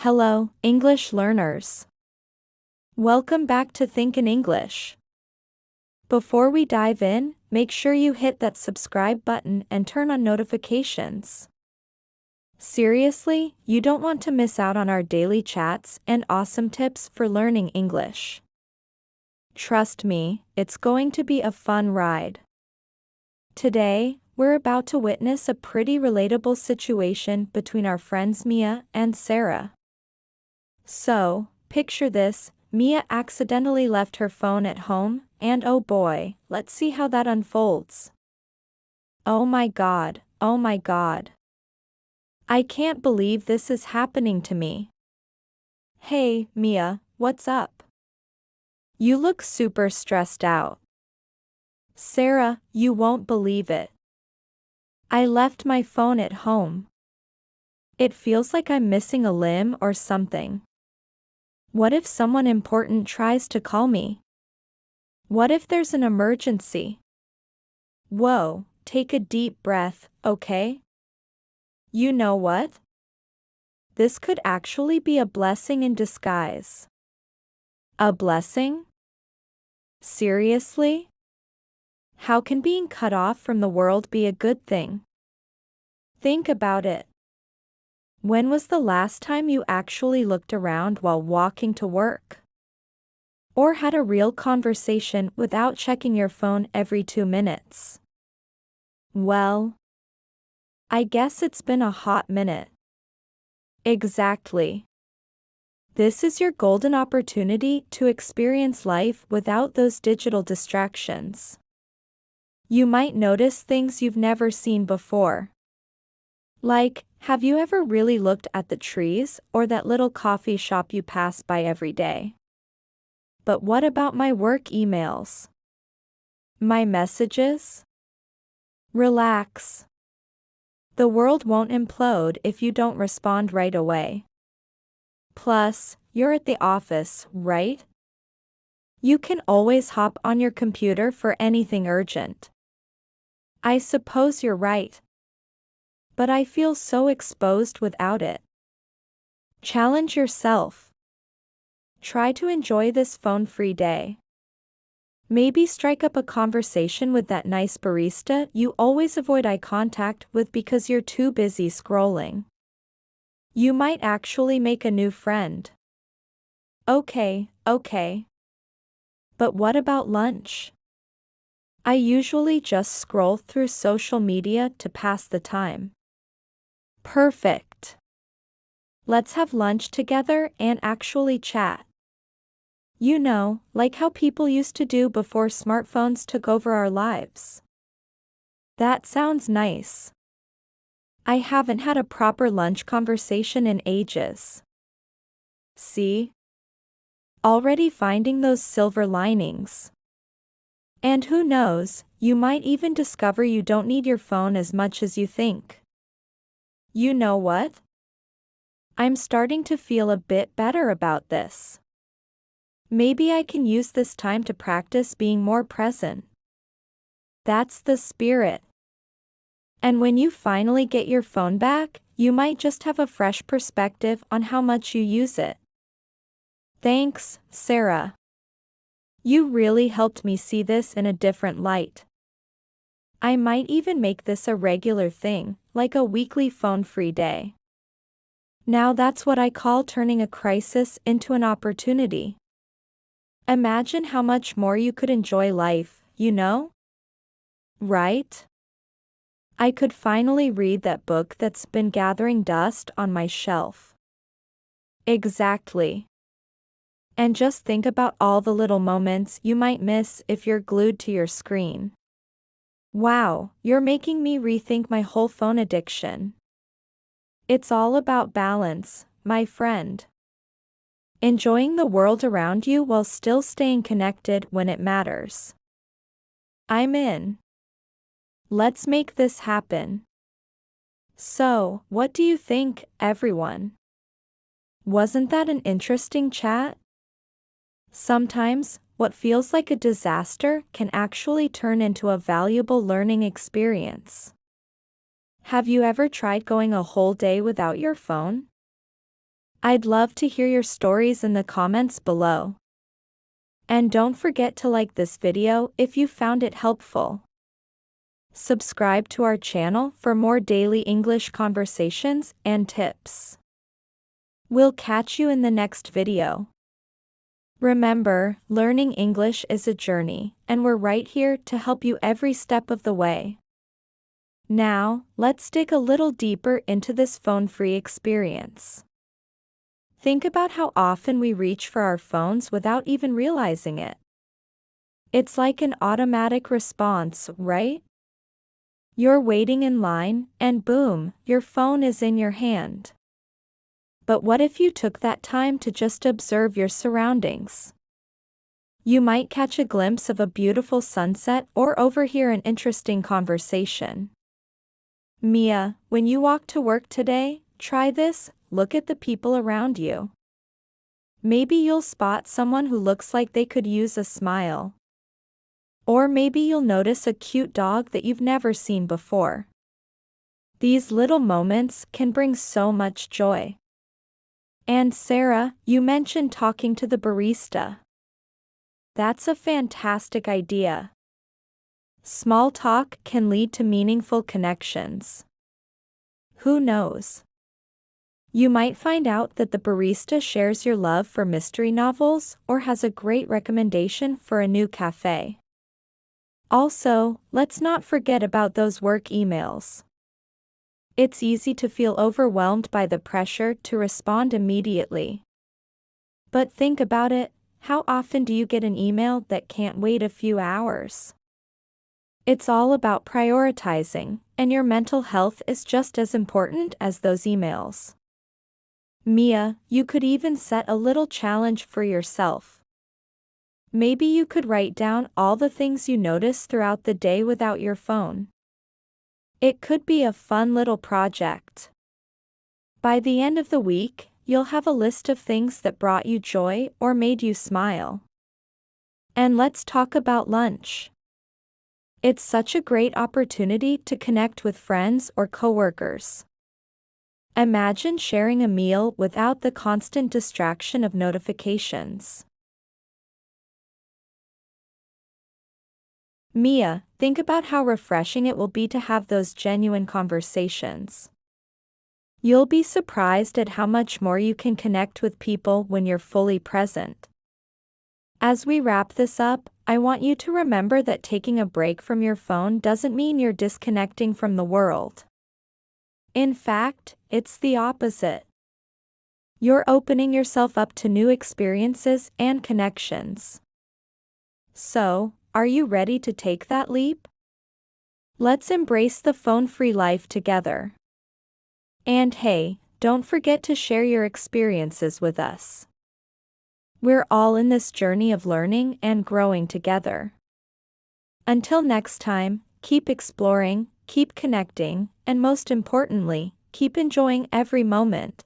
Hello, English learners. Welcome back to Think in English. Before we dive in, make sure you hit that subscribe button and turn on notifications. Seriously, you don't want to miss out on our daily chats and awesome tips for learning English. Trust me, it's going to be a fun ride. Today, we're about to witness a pretty relatable situation between our friends Mia and Sarah. So, picture this, Mia accidentally left her phone at home, and oh boy, let's see how that unfolds. Oh my god, oh my god. I can't believe this is happening to me. Hey, Mia, what's up? You look super stressed out. Sarah, you won't believe it. I left my phone at home. It feels like I'm missing a limb or something. What if someone important tries to call me? What if there's an emergency? Whoa, take a deep breath, okay? You know what? This could actually be a blessing in disguise. A blessing? Seriously? How can being cut off from the world be a good thing? Think about it. When was the last time you actually looked around while walking to work? Or had a real conversation without checking your phone every 2 minutes? Well, I guess it's been a hot minute. Exactly. This is your golden opportunity to experience life without those digital distractions. You might notice things you've never seen before. Like, have you ever really looked at the trees or that little coffee shop you pass by every day? But what about my work emails? My messages? Relax. The world won't implode if you don't respond right away. Plus, you're at the office, right? You can always hop on your computer for anything urgent. I suppose you're right. But I feel so exposed without it. Challenge yourself. Try to enjoy this phone-free day. Maybe strike up a conversation with that nice barista you always avoid eye contact with because you're too busy scrolling. You might actually make a new friend. Okay. But what about lunch? I usually just scroll through social media to pass the time. Perfect. Let's have lunch together and actually chat. You know, like how people used to do before smartphones took over our lives. That sounds nice. I haven't had a proper lunch conversation in ages. See? Already finding those silver linings. And who knows, you might even discover you don't need your phone as much as you think. You know what? I'm starting to feel a bit better about this. Maybe I can use this time to practice being more present. That's the spirit. And when you finally get your phone back, you might just have a fresh perspective on how much you use it. Thanks, Sarah. You really helped me see this in a different light. I might even make this a regular thing, like a weekly phone-free day. Now that's what I call turning a crisis into an opportunity. Imagine how much more you could enjoy life, you know? Right? I could finally read that book that's been gathering dust on my shelf. Exactly. And just think about all the little moments you might miss if you're glued to your screen. Wow, you're making me rethink my whole phone addiction. It's all about balance, my friend. Enjoying the world around you while still staying connected when it matters. I'm in. Let's make this happen. So, what do you think, everyone? Wasn't that an interesting chat? Sometimes, what feels like a disaster can actually turn into a valuable learning experience. Have you ever tried going a whole day without your phone? I'd love to hear your stories in the comments below. And don't forget to like this video if you found it helpful. Subscribe to our channel for more daily English conversations and tips. We'll catch you in the next video. Remember, learning English is a journey, and we're right here to help you every step of the way. Now, let's dig a little deeper into this phone-free experience. Think about how often we reach for our phones without even realizing it. It's like an automatic response, right? You're waiting in line, and boom, your phone is in your hand. But what if you took that time to just observe your surroundings? You might catch a glimpse of a beautiful sunset or overhear an interesting conversation. Mia, when you walk to work today, try this. Look at the people around you. Maybe you'll spot someone who looks like they could use a smile. Or maybe you'll notice a cute dog that you've never seen before. These little moments can bring so much joy. And Sarah, you mentioned talking to the barista. That's a fantastic idea. Small talk can lead to meaningful connections. Who knows? You might find out that the barista shares your love for mystery novels or has a great recommendation for a new cafe. Also, let's not forget about those work emails. It's easy to feel overwhelmed by the pressure to respond immediately. But think about it, how often do you get an email that can't wait a few hours? It's all about prioritizing, and your mental health is just as important as those emails. Mia, you could even set a little challenge for yourself. Maybe you could write down all the things you notice throughout the day without your phone. It could be a fun little project. By the end of the week, you'll have a list of things that brought you joy or made you smile. And let's talk about lunch. It's such a great opportunity to connect with friends or coworkers. Imagine sharing a meal without the constant distraction of notifications. Mia, think about how refreshing it will be to have those genuine conversations. You'll be surprised at how much more you can connect with people when you're fully present. As we wrap this up, I want you to remember that taking a break from your phone doesn't mean you're disconnecting from the world. In fact, it's the opposite. You're opening yourself up to new experiences and connections. So, are you ready to take that leap? Let's embrace the phone-free life together. And hey, don't forget to share your experiences with us. We're all in this journey of learning and growing together. Until next time, keep exploring, keep connecting, and most importantly, keep enjoying every moment.